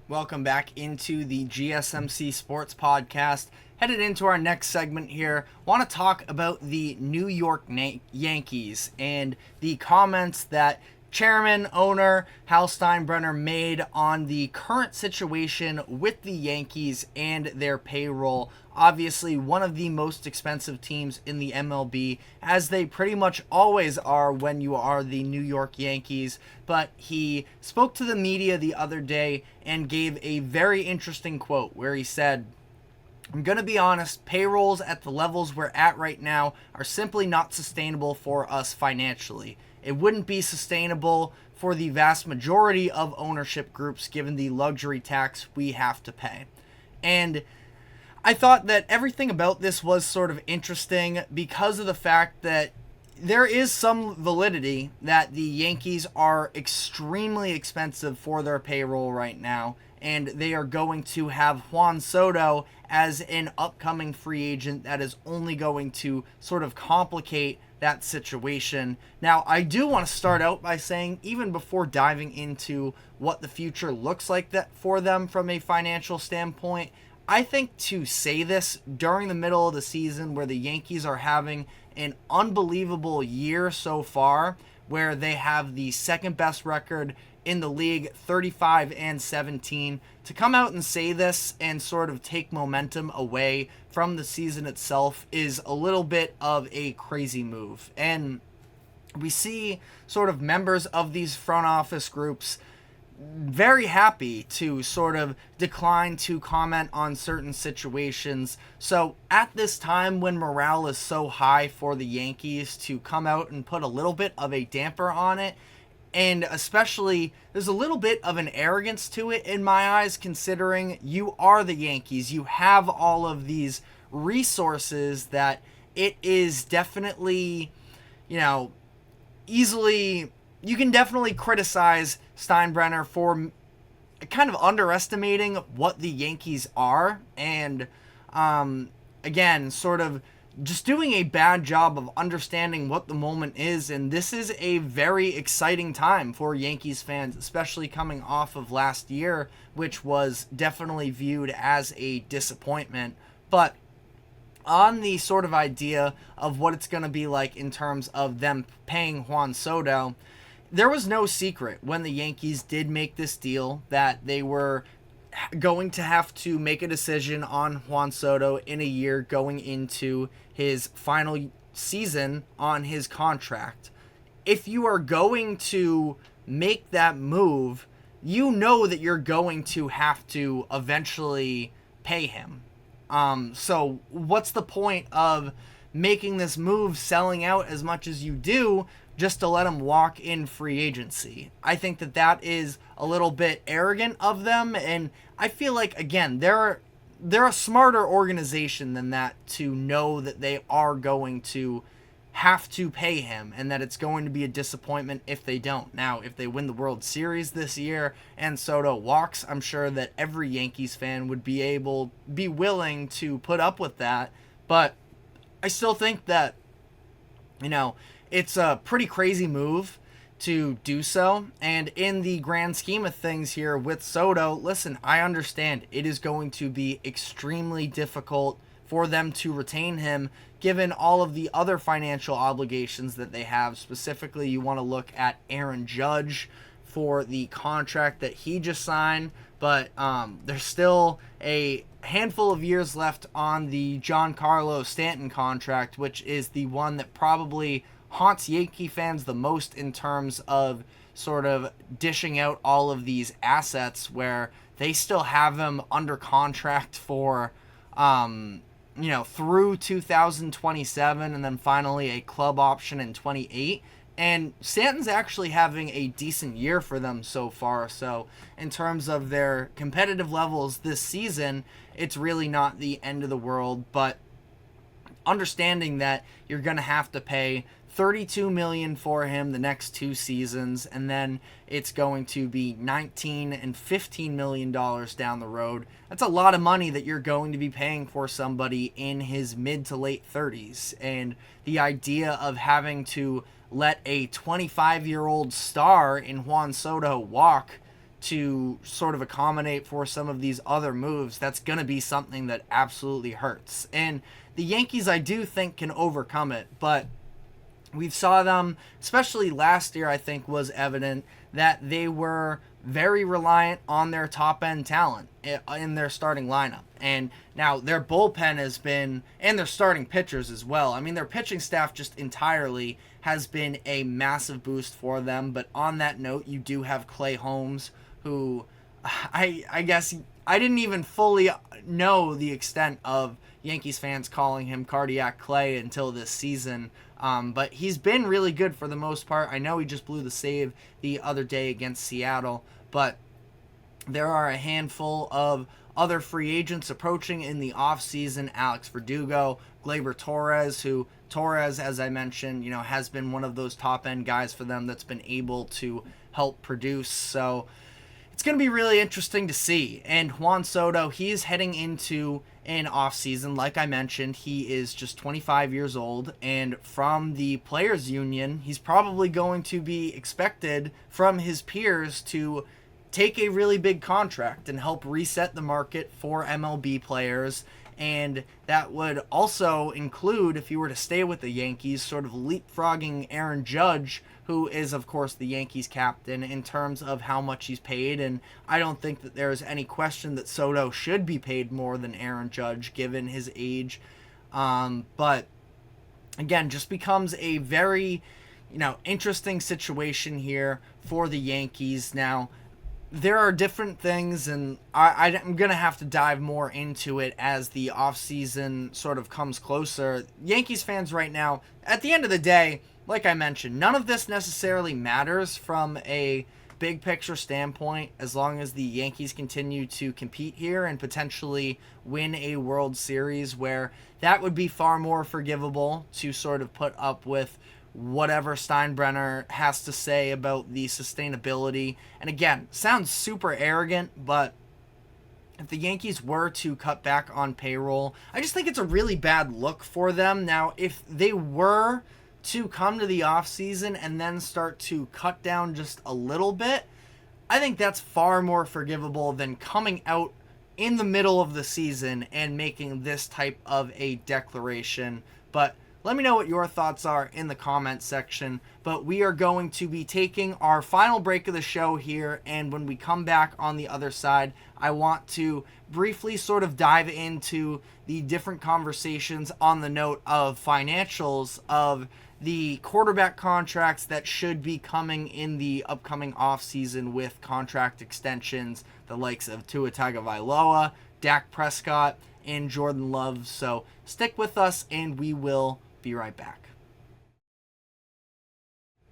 Welcome back into the GSMC Sports Podcast. Headed into our next segment here, want to talk about the New York Yankees and the comments that chairman, owner Hal Steinbrenner made on the current situation with the Yankees and their payroll. Obviously, one of the most expensive teams in the MLB, as they pretty much always are when you are the New York Yankees. But he spoke to the media the other day and gave a very interesting quote where he said, "I'm going to be honest, payrolls at the levels we're at right now are simply not sustainable for us financially. It wouldn't be sustainable for the vast majority of ownership groups given the luxury tax we have to pay." And I thought that everything about this was sort of interesting because of the fact that there is some validity that the Yankees are extremely expensive for their payroll right now, and they are going to have Juan Soto as an upcoming free agent that is only going to sort of complicate that situation. Now, I do want to start out by saying, even before diving into what the future looks like that for them from a financial standpoint, I think to say this during the middle of the season where the Yankees are having an unbelievable year so far, where they have the second best record in the league, 35-17, to come out and say this and sort of take momentum away from the season itself is a little bit of a crazy move. And we see sort of members of these front office groups very happy to sort of decline to comment on certain situations. So at this time when morale is so high for the Yankees, to come out and put a little bit of a damper on it, and especially there's a little bit of an arrogance to it in my eyes, considering you are the Yankees. You have all of these resources that it is definitely, easily, you can definitely criticize Steinbrenner for kind of underestimating what the Yankees are, and again, sort of just doing a bad job of understanding what the moment is. And this is a very exciting time for Yankees fans, especially coming off of last year, which was definitely viewed as a disappointment. But on the sort of idea of what it's going to be like in terms of them paying Juan Soto, there was no secret when the Yankees did make this deal that they were going to have to make a decision on Juan Soto in a year going into his final season on his contract. If you are going to make that move, you know that you're going to have to eventually pay him. So what's the point of making this move, selling out as much as you do, just to let him walk in free agency? I think that is a little bit arrogant of them, and I feel like, again, they're a smarter organization than that to know that they are going to have to pay him and that it's going to be a disappointment if they don't. Now, if they win the World Series this year and Soto walks, I'm sure that every Yankees fan would be willing to put up with that, but I still think that, it's a pretty crazy move to do so. And in the grand scheme of things here with Soto, listen, I understand it is going to be extremely difficult for them to retain him given all of the other financial obligations that they have. Specifically, you want to look at Aaron Judge for the contract that he just signed, but there's still a handful of years left on the Giancarlo Stanton contract, which is the one that probably haunts Yankee fans the most in terms of sort of dishing out all of these assets, where they still have him under contract for through 2027, and then finally a club option in 28. And Stanton's actually having a decent year for them so far. So in terms of their competitive levels this season, it's really not the end of the world. But understanding that you're going to have to pay $32 million for him the next 2 seasons, and then it's going to be $19 and $15 million down the road. That's a lot of money that you're going to be paying for somebody in his mid to late 30s. And the idea of having to let a 25-year-old star in Juan Soto walk to sort of accommodate for some of these other moves, that's going to be something that absolutely hurts. And the Yankees, I do think, can overcome it, but we saw them, especially last year, I think was evident that they were very reliant on their top-end talent in their starting lineup. And now their bullpen has been, and their starting pitchers as well. I mean, their pitching staff just entirely has been a massive boost for them. But on that note, you do have Clay Holmes, who I guess I didn't even fully know the extent of Yankees fans calling him Cardiac Clay until this season. But he's been really good for the most part. I know he just blew the save the other day against Seattle, but there are a handful of other free agents approaching in the offseason. Alex Verdugo, Gleyber Torres, who Torres, as I mentioned, has been one of those top-end guys for them that's been able to help produce. So it's going to be really interesting to see. And Juan Soto, he is heading into an offseason. Like I mentioned, he is just 25 years old. And from the Players Union, he's probably going to be expected from his peers to take a really big contract and help reset the market for MLB players. And that would also include, if you were to stay with the Yankees, sort of leapfrogging Aaron Judge, who is, of course, the Yankees captain, in terms of how much he's paid. And I don't think that there is any question that Soto should be paid more than Aaron Judge, given his age. But, again, just becomes a very, interesting situation here for the Yankees. Now, there are different things, and I'm going to have to dive more into it as the offseason sort of comes closer. Yankees fans right now, at the end of the day, like I mentioned, none of this necessarily matters from a big picture standpoint as long as the Yankees continue to compete here and potentially win a World Series, where that would be far more forgivable to sort of put up with whatever Steinbrenner has to say about the sustainability. And again, sounds super arrogant, but if the Yankees were to cut back on payroll, I just think it's a really bad look for them. Now, if they were to come to the offseason and then start to cut down just a little bit, I think that's far more forgivable than coming out in the middle of the season and making this type of a declaration. But let me know what your thoughts are in the comment section. But we are going to be taking our final break of the show here. And when we come back on the other side, I want to briefly sort of dive into the different conversations on the note of financials of the quarterback contracts that should be coming in the upcoming offseason with contract extensions, the likes of Tua Tagovailoa, Dak Prescott, and Jordan Love. So stick with us and we will be right back.